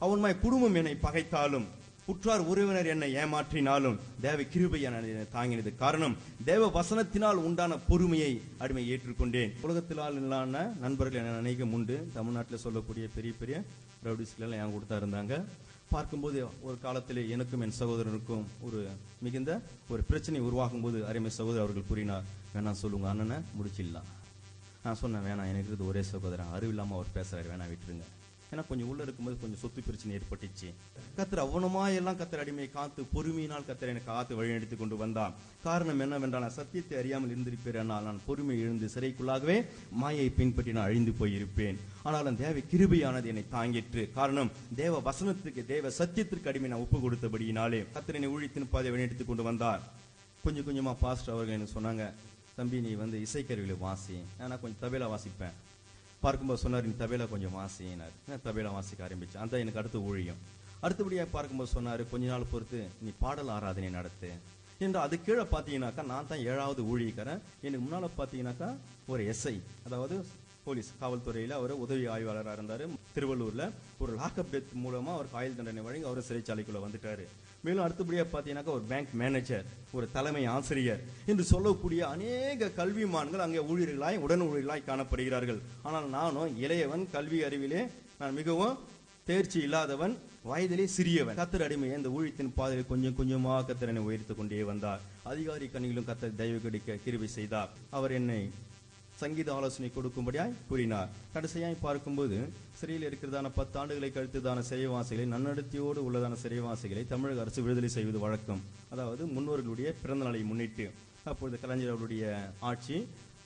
அவனுமாய் குடும்பம் என்னை பகைத்தாலும், உற்றார் உறவினர் என்னை ஏமாற்றினாலும் தேவ கிருபை என்னை தாங்கினது. காரணம், தேவ வசனத்தினால் உண்டான பொறுமையை அடிமை ஏற்றுக்கொண்டேன். உலகத்திலான நண்பர்கள் என்ன அநேகம் உண்டு. தமிழ்நாட்டில் சொல்லக்கூடிய பெரிய பெரிய ரவுடிஸ்கள் என் கூட தான் இருந்தாங்க. பார்க்கும்போது ஒரு காலத்தில் எனக்கும் என் சகோதரனுக்கும் மிகுந்த ஒரு பிரச்சனை உருவாகும் போது அருமை சகோதரர் அவர்கள் கூறினார், வேணாம் சொல்லுங்க அண்ணனை முடிச்சிடலாம். நான் சொன்னேன், வேணாம், எனக்கு இருக்கிறது ஒரே சகோதரன், அறிவில்லாமல் அவர் பேசுறாரு, வேணாம் விட்டுருங்க. ஏன்னா கொஞ்சம் உள்ள இருக்கும்போது கொஞ்சம் சொத்து பிரச்சனை ஏற்பட்டுச்சு. கர்த்தர் அவனமா எல்லாம் கர்த்தர் அடிமையை காத்து பொறுமையினால் கர்த்தர் எனக்கு காத்து வழிநடத்தி கொண்டு வந்தான். காரணம் என்னவென்றால், நான் சத்தியத்தை அறியாமல் இருந்திருப்பேன், ஆனால் நான் பொறுமை எழுந்து சிறைக்குள்ளாகவே மாயை பின்பற்றி நான் அழிந்து போயிருப்பேன். ஆனாலும் தேவ கிருபையானது என்னை தாங்கிற்று. காரணம், தேவ வசனத்துக்கு தேவ சத்தியத்திற்கு அடிமை நான் ஒப்பு கொடுத்தபடியினாலே கர்த்தர் என்னை ஊழியத்தின் பாதை வழிநடத்தி கொண்டு வந்தார். கொஞ்சம் கொஞ்சமா பாஸ்டர் அவர்கள் எனக்கு சொன்னாங்க, தம்பி நீ இசைக்கருவியில வாசி. நான் கொஞ்சம் தபேலா வாசிப்பேன். பார்க்கும்போது சொன்னார், நீ தபேலா கொஞ்சம் வாசினார். தபேலா வாசிக்க ஆரம்பிச்சேன். அந்த எனக்கு அடுத்த ஊழியம். அடுத்தபடியாக பார்க்கும்போது சொன்னார், கொஞ்ச நாள் பொறுத்து நீ பாடல் ஆராதனை நடத்து என்று. அது கீழே பார்த்தீங்கன்னாக்கா நான் தான் 7வது ஊழியக்காரன். எனக்கு முன்னால் பார்த்தீங்கன்னாக்கா ஒரு எஸ்ஐ, அதாவது போலீஸ் காவல்துறையில் அவர் உதவி ஆய்வாளராக இருந்தார். திருவள்ளூரில் ஒரு லாக்அப் டெத் மூலமாக அவருக்கு ஆயுள் தண்டனை வழங்கி அவர் சிறைச்சாலைக்குள்ளே வந்துட்டார். மேலும் அடுத்தபடியாக பார்த்தீங்கன்னாக்கா ஒரு பேங்க் மேனேஜர், ஒரு தலைமை ஆசிரியர் என்று சொல்லக்கூடிய அநேக கல்விமான்கள் அங்கே ஊழியர்களாய் உடன் ஊழியர்களாய் காணப்படுகிறார்கள். ஆனால் நானும் இளையவன், கல்வி அறிவிலே நான் மிகவும் தேர்ச்சி இல்லாதவன், வயதிலே சிறியவன். கர்த்தர் அடிமையை இந்த ஊழியத்தின் பாதையில் கொஞ்சம் கொஞ்சமாக கர்த்தர் என்னை உயர்த்து கொண்டே வந்தார். அதிகாரி கண்ணிலும் கர்த்தர் தயவு கிடைக்க கிருபை செய்தார். அவர் என்னை சங்கீத ஆலோசனை கொடுக்கும்படியாய் கூறினார். கடைசியாய் பார்க்கும்போது சிறையில் இருக்கிறதான 10 ஆண்டுகளை கழித்ததான சிறைவாசிகளை, நன்னடத்தையோடு உள்ளதான சிறைவாசிகளை தமிழக அரசு விடுதலை செய்வது வழக்கம். அதாவது முன்னோர்களுடைய பிறந்த நாளை முன்னிட்டு, அப்பொழுது கலைஞர் அவருடைய ஆட்சி,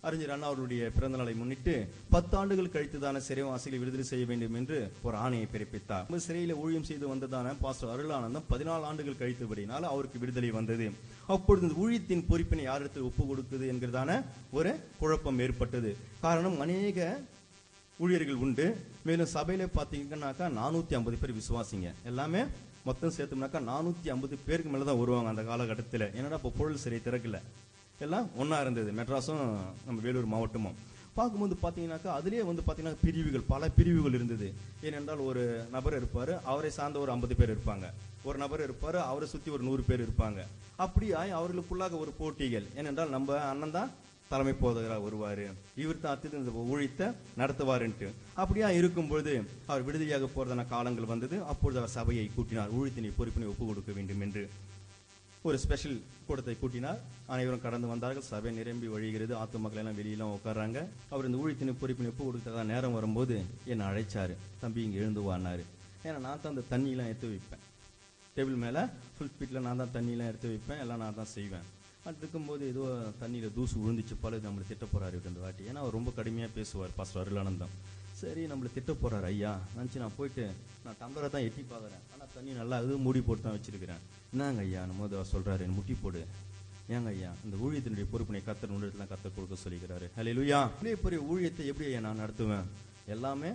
அறிஞர் அண்ணா அவருடைய பிறந்த நாளை முன்னிட்டு 10 ஆண்டுகள் கழித்ததான சிறைவாசிகளை விடுதலை செய்ய வேண்டும் என்று ஒரு ஆணையை பிறப்பித்தார். சிறையில் ஊழியம் செய்து வந்ததான பாஸ்டர் அருளானந்தம் 14 ஆண்டுகள் கழித்தபடினால் அவருக்கு விடுதலை வந்தது. அப்பொழுது ஊழியத்தின் பொறுப்பினை யாரிடத்தில் ஒப்பு கொடுக்குது என்கிறதான ஒரு குழப்பம் ஏற்பட்டது. காரணம், அநேக ஊழியர்கள் உண்டு. மேலும் சபையில பார்த்தீங்கன்னாக்கா 450 பேர் விசுவாசிங்க. எல்லாமே மொத்தம் சேர்த்தோம்னாக்கா 450 பேருக்கு மேலதான் வருவாங்க அந்த காலகட்டத்தில். என்னடா இப்போ பொருள் சிறை திறக்கல, எல்லாம் ஒன்றா இருந்தது. மெட்ராஸும் நம்ம வேலூர் மாவட்டமும் பார்க்கும்போது பார்த்தீங்கன்னாக்கா அதிலே பார்த்தீங்கன்னா பிரிவுகள், பல பிரிவுகள் இருந்தது. ஏனென்றால் ஒரு நபர் இருப்பார், அவரை சார்ந்த ஒரு 50 பேர் இருப்பாங்க. ஒரு நபர் இருப்பார், அவரை சுற்றி ஒரு 100 பேர் இருப்பாங்க. அப்படியாய் அவர்களுக்குள்ளாக ஒரு போட்டிகள். ஏனென்றால் நம்ம அண்ணன் தான் தலைமை போதகராக வருவார், இவர் தான் அத்திட்டு இந்த ஊழியத்தை நடத்துவாருன்ட்டு. அப்படியா இருக்கும்பொழுது அவர் விடுதலையாக போறதான காலங்கள் வந்தது. அப்பொழுது அவர் சபையை கூட்டினார், ஊழியத்தினை பொறுப்பினை ஒப்பு கொடுக்க வேண்டும் என்று ஒரு ஸ்பெஷல் கூட்டத்தை கூட்டினார். அனைவரும் கடந்து வந்தார்கள். சபை நிரம்பி வழிகிறது. ஆத்து மக்கள் எல்லாம் வெளியெல்லாம் உட்கார்றாங்க. அவர் இந்த ஊழியத்தின் பொறுப்பினை ஒப்பு கொடுத்ததா நேரம் வரும்போது என்னை அழைச்சாரு, தம்பி இங்கே எழுந்து வானாரு. ஏன்னா நான் தான் அந்த தண்ணியெல்லாம் எடுத்து வைப்பேன். டேபிள் மேலே ஃபுல் ஸ்பீட்டில் நான் தான் தண்ணியெல்லாம் எடுத்து வைப்பேன், எல்லாம் நான் தான் செய்வேன். அது இருக்கும்போது ஏதோ தண்ணியில் தூசு விழுந்துச்சு போல, நம்மளை திட்ட போறாரு இந்த வாட்டி. ஏன்னா அவர் ரொம்ப கடுமையாக பேசுவார் பாஸ்டர் அருளானந்தம். சரி நம்மளை திட்ட போறாரு ஐயா நினச்சி நான் போயிட்டு நான் டம்ளரை தான் எட்டி பார்க்குறேன். ஆனால் தண்ணி நல்லா இது மூடி போட்டு தான் வச்சிருக்கிறேன். என்னங்க ஐயா நம்ம சொல்றாரு, முட்டி போடு. ஏங்க ஐயா, இந்த ஊழியத்தினுடைய பொறுப்பினை கர்த்தர் உன்னிடத்துல கர்த்தர் கொடுக்க சொல்லிக்கிறாரு. ஹல்லேலூயா. இவ்வளவு பெரிய ஊழியத்தை எப்படி ஐயா நான் நடத்துவேன்? எல்லாமே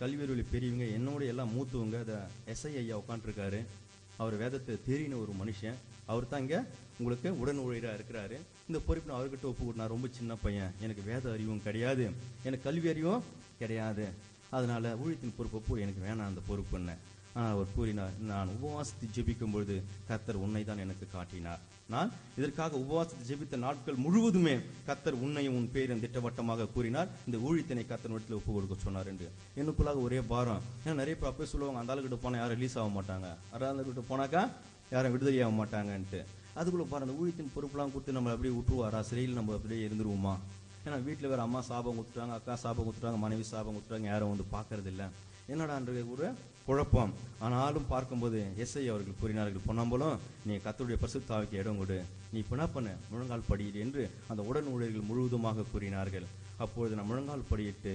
கல்வியறிவில் பெரியவங்க, என்னோட எல்லாம் மூத்துவங்க. அதை எஸ்ஐ ஐயா உட்காந்துருக்காரு. அவர் வேதத்தை தெரியின ஒரு மனுஷன். அவர் தான் இங்கே உங்களுக்கு உடன் ஊழியராக இருக்கிறாரு. இந்த பொறுப்பு நான் அவர்கிட்ட ஒப்பு கொடுத்தேன். ரொம்ப சின்ன பையன், எனக்கு வேத அறிவும் கிடையாது, எனக்கு கல்வி அறிவும் கிடையாது, அதனால ஊழியத்தின் பொறுப்பு எனக்கு வேணாம் அந்த பொறுப்புன்னு. ஆனால் அவர் கூறினார், நான் உபவாசத்தை ஜெபிக்கும் பொழுது கர்த்தர் உன்னை தான் எனக்கு காட்டினார். நான் இதற்காக உபவாசத்தை ஜெபித்த நாட்கள் முழுவதுமே கர்த்தர் உன்னையும் உன் பேரும் திட்டவட்டமாக கூறினார். இந்த ஊழியத்தினை கர்த்தர் இடத்துல ஒப்பு கொடுக்க சொன்னார் என்று எனக்குள்ளாக ஒரே பாரம். ஏன்னா நிறைய பேர் அப்பவே சொல்லுவாங்க, அந்த ஆளுகிட்ட போனால் யாரும் ரிலீஸ் ஆக மாட்டாங்க, ஆளுகிட்ட போனாக்கா யாரும் விடுதலை ஆக மாட்டாங்கன்ட்டு. அதுக்குள்ள பாரு, அந்த ஊழியத்தின் பொறுப்புலாம் கொடுத்து நம்ம அப்படியே விட்டுருவாரா? சிறையில் நம்ம அப்படியே இருந்துருவோமா? ஏன்னா வீட்டில் வேறு அம்மா சாபம் கொடுத்துட்டாங்க, அக்கா சாபம் கொடுத்துட்டாங்க, மனைவி சாபம் கொடுத்துட்டாங்க, யாரும் பார்க்கறது இல்லை. என்னடான்ற ஒரு குழப்பம். ஆனாலும் பார்க்கும்போது எஸ்ஐ அவர்கள் கூறினார்கள், பொன்னாம்பலம் நீ கர்த்தருடைய பரிசுத்த ஆவிக்கு இடம் கொடு, நீ இப்போ என்ன பண்ண, முழங்கால் படியிடு என்று அந்த உடன் ஊழியர்கள் முழுவதுமாக கூறினார்கள். அப்பொழுது நான் முழங்கால் படியிட்டு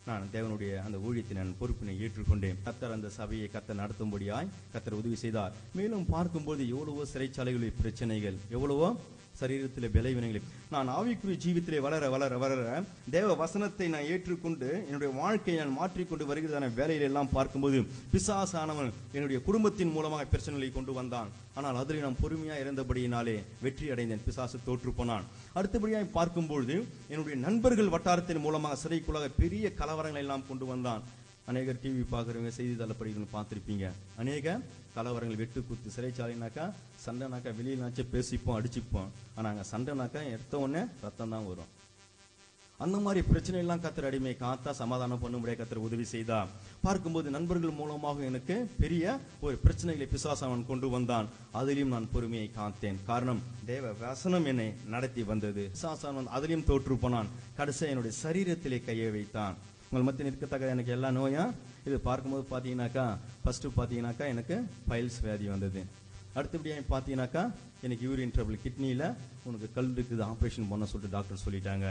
நான் தேவனுடைய அந்த ஊழியத்தின் பொறுப்பினை ஏற்றுக்கொண்டேன். கர்த்தர் அந்த சபையை கர்த்தர் நடத்தும்படியாய் கர்த்தர் உதவி செய்தார். மேலும் பார்க்கும்போது எவ்வளவோ சிறைச்சாலைகளில் பிரச்சனைகள், எவ்வளவோ சரீரத்தில் விளைவினைகள். நான் ஆவிக்குரிய ஜீவித்திலே வளர வளர வளர தேவ வசனத்தை நான் ஏற்றுக்கொண்டு என்னுடைய வாழ்க்கையை நான் மாற்றிக்கொண்டு வருகிறதான வேலையில எல்லாம் பார்க்கும்போது பிசாசானவன் என்னுடைய குடும்பத்தின் மூலமாக பிரச்சனைகளை கொண்டு வந்தான். ஆனால் அதில் நான் பொறுமையாக இருந்தபடியினாலே வெற்றி அடைந்தேன். பிசாசு தோற்று போனான். அடுத்தபடியாக பார்க்கும்பொழுது என்னுடைய நண்பர்கள் வட்டாரத்தின் மூலமாக சிறைக்குள்ளாக பெரிய கலவரங்களை எல்லாம் கொண்டு வந்தான். அநேகர் டிவி பார்க்குறவங்க, செய்தித்தாள படிக்கிறவங்க பார்த்துருப்பீங்க. அநேக கலவரங்கள், வெட்டு குத்து, சிறைச்சாலைனாக்கா சண்டைனாக்கா வெளியிலாச்சும் பேசிப்போம், அடிச்சுப்போம். ஆனால் அங்கே சண்டைனாக்கா எடுத்த உடனே ரத்தம் தான் வரும். அந்த மாதிரி பிரச்சனை எல்லாம் கர்த்தர் அடிமை காத்தா, சமாதானம் பண்ணும்படியாக கர்த்தர் உதவி செய்தா. பார்க்கும்போது நண்பர்கள் மூலமாக எனக்கு பெரிய ஒரு பிரச்சனைகளை பிசாசான் கொண்டு வந்தான். அதிலும் நான் பொறுமையை காத்தேன். காரணம், தேவ வசனம் என்னை நடத்தி வந்தது. பிசாசான் அதிலும் தோற்று போனான். கடைசியாக என்னுடைய சரீரத்திலே கையை வைத்தான். உங்கள் மத்தியில் இருக்கத்தக்க எனக்கு எல்லா நோயும் இது பார்க்கும்போது பார்த்தீங்கன்னாக்கா, ஃபர்ஸ்ட் பார்த்தீங்கன்னாக்கா எனக்கு பைல்ஸ் வியாதி வந்தது. அடுத்தபடியாக பார்த்தீங்கன்னாக்கா எனக்கு யூரின் ட்ரபிள், கிட்னியில் உனக்கு கல் இருக்குது, ஆப்ரேஷன் பண்ண சொல்லிட்டு டாக்டர் சொல்லிட்டாங்க.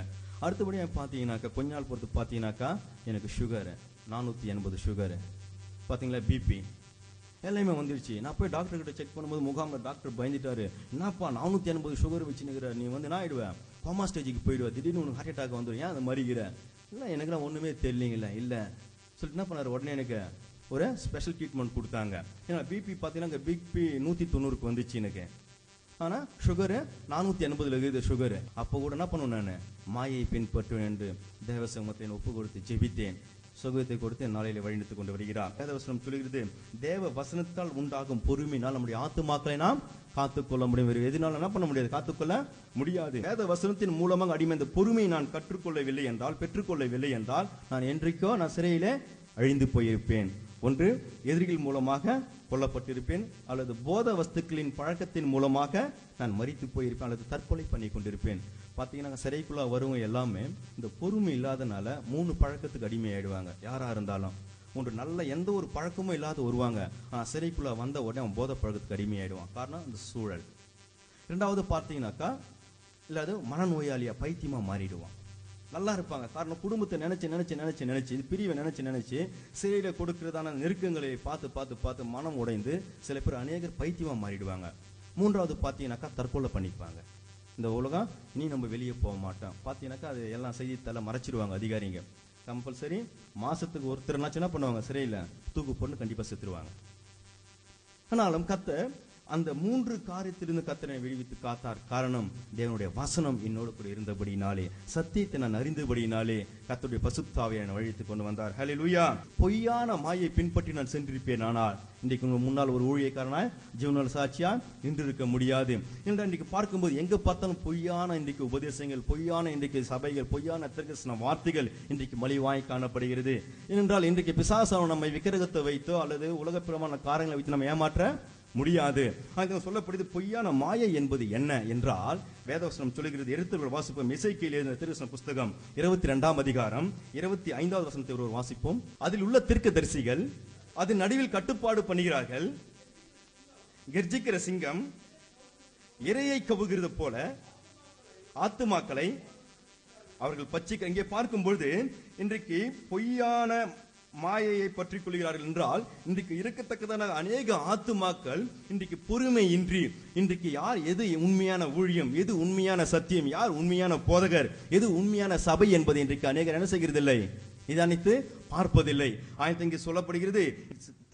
அடுத்தபடியாக பார்த்தீங்கன்னாக்கா கொஞ்ச நாள் பொறுத்து பார்த்தீங்கன்னாக்கா எனக்கு சுகரு 480 சுகரு, பார்த்தீங்களா பிபி எல்லாமே வந்துடுச்சு. நான் போய் டாக்டர் கிட்ட செக் பண்ணும்போது முகாமில் டாக்டர் பயந்துட்டாரு. என்னப்பா 480 சுகர் வச்சுன்னுக்கிற, நீ வந்து என்ன ஆயிடுவேன், கோமா ஸ்டேஜுக்கு போயிடுவேன், திடீர்னு உனக்கு ஹார்ட் அட்டாக் வந்துடும், ஏன் அதை மறிக்கிற? இல்லை எனக்குலாம் ஒன்றுமே தெரியலீங்களே. இல்லை சொல்லிட்டு என்ன பண்ணார், உடனே எனக்கு ஒரு ஸ்பெஷல் ட்ரீட்மெண்ட் கொடுத்தாங்க. ஏன்னா பிபி பார்த்தீங்கன்னா பிபி 190க்கு வந்துச்சு எனக்கு. ஆனால் சுகரு 480 இருக்குது சுகரு. அப்போ கூட என்ன பண்ணுவேன், நான் மாயை பின்பற்றுவேன் என்று தேவ சமூகத்தை ஒப்பு கொடுத்து ஜெபித்தேன். சுகத்தை கொடுத்து நாளையில வழிநடத்தி கொண்டு வருகிறார். வேத வசனம் சொல்கிறது, தேவ வசனத்தால் உண்டாகும் பொறுமையினால் நம்முடைய ஆத்துமாக்களை நாம் காத்துக்கொள்ள முடியும். எதனால என்ன பண்ண முடியாது, காத்துக்கொள்ள முடியாது. வேத வசனத்தின் மூலமாக அடிமை இந்த பொறுமையை நான் கற்றுக்கொள்ளவில்லை என்றால், பெற்றுக்கொள்ளவில்லை என்றால், நான் என்றைக்கோ நான் சிறையிலே அழிந்து போயிருப்பேன். ஒன்று எதிரிகள் மூலமாக கொல்லப்பட்டிருப்பேன், அல்லது போத வஸ்துக்களின் பழக்கத்தின் மூலமாக நான் மரித்து போயிருப்பேன், அல்லது தற்கொலை பண்ணி கொண்டிருப்பேன். பார்த்தீங்கன்னா சிறைக்குள்ள வருவங்க எல்லாமே இந்த பொறுமை இல்லாதனால 3 பழக்கத்துக்கு அடிமையாயிடுவாங்க. யாரா இருந்தாலும் ஒன்று நல்ல எந்த ஒரு பழக்கமும் இல்லாத வருவாங்க, ஆனால் சிறைக்குள்ள வந்த உடனே அவன் போத பழக்கத்துக்கு அடிமையாயிடுவான். காரணம் இந்த சூழல். ரெண்டாவது பார்த்தீங்கன்னாக்கா இல்லாத மனநோயாளியா பைத்தியமா மாறிடுவான். நல்லா இருப்பாங்க, காரணம் குடும்பத்தை நினைச்சு இது பிரிவை நினைச்சு சிறையில கொடுக்கிறதான நெருக்கங்களை பார்த்து மனம் உடைந்து சில பேர் அநேகர் பைத்தியமா மாறிடுவாங்க. மூன்றாவது பார்த்தீங்கன்னாக்கா தற்கொலை பண்ணிப்பாங்க. இந்த உலகம் இனி நம்ம வெளியே போக மாட்டோம். பார்த்தீங்கன்னாக்கா அது எல்லாம் செய்தித்தாள மறைச்சிடுவாங்க அதிகாரிங்க. கம்பல்சரி மாசத்துக்கு ஒருத்தர்னாச்சும் என்ன பண்ணுவாங்க, சிறையில தூக்கு போட்டு கண்டிப்பா செத்துருவாங்க. ஆனாலும் கர்த்தர் அந்த 3 காரியத்திலிருந்து கர்த்தரை விடுவித்து காத்தார். காரணம், தேவனுடைய வசனம் என்னோடு கூட இருந்தபடினாலே, சத்தியத்தை நான் அறிந்தபடினாலே கர்த்தருடைய பரிசுத்த ஆவியை என்னை வழித்து கொண்டு வந்தார். ஹல்லேலூயா. பொய்யான மாயை பின்பற்றி நான் சென்றிருப்பேன், ஆனால் இன்றைக்கு உங்க முன்னால் ஒரு ஊழியக்காரனாய் ஜீவனால் சாட்சியா நின்றிருக்க முடியாது. இன்றைக்கு பார்க்கும்போது எங்க பார்த்தாலும் பொய்யான இன்றைக்கு உபதேசங்கள், பொய்யான இன்றைக்கு சபைகள், பொய்யான தரிசன வார்த்தைகள் இன்றைக்கு மலிவாய் காணப்படுகிறது. ஏனென்றால் இன்றைக்கு பிசாசானவன் நம்மை விக்கிரகத்தை வைத்தோ அல்லது உலகப்பிரமான காரியங்களை வைத்து நம்ம ஏமாற்ற முடியாது. சொல்லப்படுது பொய்யான மாயை என்பது என்ன என்றால், வேதவசனம் சொல்லுகிறது. எடுத்து வாசிப்போம். எசேக்கியேல் எழுதின தீர்க்கதரிசன புஸ்தகம் 22ஆம் அதிகாரம் 25வது வசனத்தை ஒரு வாசிப்போம். அதில் உள்ள தீர்க்கதரிசிகள் அதன் நடுவில் கட்டுப்பாடு பண்ணுகிறார்கள். கர்ஜிக்கிற சிங்கம் இரையை கவுகிறது போல ஆத்துமாக்களை அவர்கள் பட்சிக்க. இங்கே பார்க்கும் பொழுது இன்றைக்கு பொய்யான மாயையை பற்றி கொள்கிறார்கள் என்றால், இன்றைக்கு இருக்கத்தக்கதான அநேக ஆத்துமாக்கள் இன்றைக்கு பொறுமை இன்றி, இன்றைக்கு யார் எது உண்மையான ஊழியம், எது உண்மையான சத்தியம், யார் உண்மையான போதகர், எது உண்மையான சபை என்பதை இன்றைக்கு அநேகர் என்ன செய்கிறதில்லை, நிதானித்து பார்ப்பதில்லை. இங்கே சொல்லப்படுகிறது,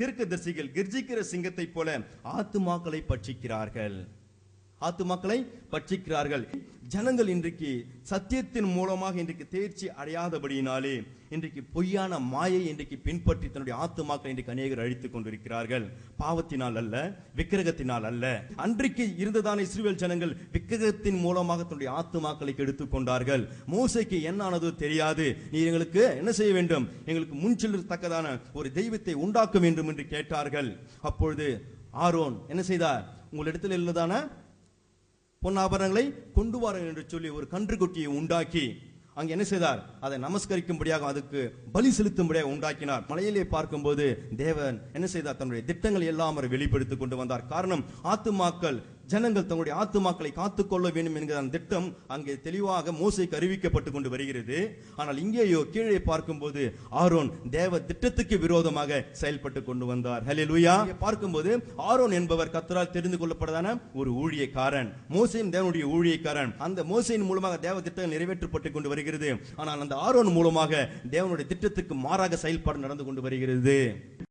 தீர்க்கதரிசிகள் கர்ஜிக்கிற சிங்கத்தை போல ஆத்துமாக்களை பட்சிக்கிறார்கள். ஆத்துமாக்களை பட்சிக்கிறார்கள். ஜனங்கள் இன்றைக்கு சத்தியத்தின் மூலமாக இன்றைக்கு தேர்ச்சி அடையாதபடியினாலே இன்றைக்கு பொய்யான மாயை இன்றைக்கு பின்பற்றி தன்னுடைய ஆத்துமாக்களை இன்றைக்கு அநேகர் அழித்துக் கொண்டிருக்கிறார்கள். பாவத்தினால் அல்ல, விக்கிரகத்தினால் அல்ல. அன்றைக்கு இருந்ததான இஸ்ரவேல் ஜனங்கள் விக்கிரகத்தின் மூலமாக தன்னுடைய ஆத்துமாக்களை கெடுத்துக் கொண்டார்கள். மோசேக்கு என்ன ஆனதோ தெரியாது, நீ எங்களுக்கு என்ன செய்ய வேண்டும், எங்களுக்கு முன் செல்லத்தக்கதான ஒரு தெய்வத்தை உண்டாக்க வேண்டும் என்று கேட்டார்கள். அப்பொழுது ஆரோன் என்ன செய்தார், உங்களிடத்தில் உள்ளதான பொன்னாபரணங்களை கொண்டு வாருங்கள் என்று சொல்லி ஒரு கன்றுக்குட்டியை உண்டாக்கி அங்க என்ன செய்தார், அதை நமஸ்கரிக்கும்படியாக, அதுக்கு பலி செலுத்தும்படியாக உண்டாக்கினார். மலையிலே பார்க்கும்போது தேவன் என்ன செய்தார், தன்னுடைய திட்டங்கள் எல்லாம் அவர் வெளிப்படுத்திக் கொண்டு வந்தார். காரணம், ஆத்துமாக்கள், ஜனங்கள் தங்களுடைய ஆத்துமாக்களை காத்துக்கொள்ள வேண்டும் என்கிற அந்த திட்டம் அங்கே தெளிவாக மோசேக்கு அறிவிக்கப்பட்டு கொண்டு வருகிறது. ஆனால் இங்கேயோ கீழே பார்க்கும்போது ஆரோன் தேவ திட்டத்துக்கு விரோதமாக செயல்பட்டு கொண்டு வந்தார். ஹல்லேலூயா. பார்க்கும்போது ஆரோன் என்பவர் கர்த்தரால் தெரிந்து கொள்ளப்பட்டதான ஒரு ஊழியக்காரன். மோசேயும் தேவனுடைய ஊழியக்காரன். அந்த மோசேயின் மூலமாக தேவ திட்டம் நிறைவேற்றப்பட்டு கொண்டு வருகிறது. ஆனால் அந்த ஆரோன் மூலமாக தேவனுடைய திட்டத்துக்கு மாறாக செயல்பாடு நடந்து கொண்டு வருகிறது.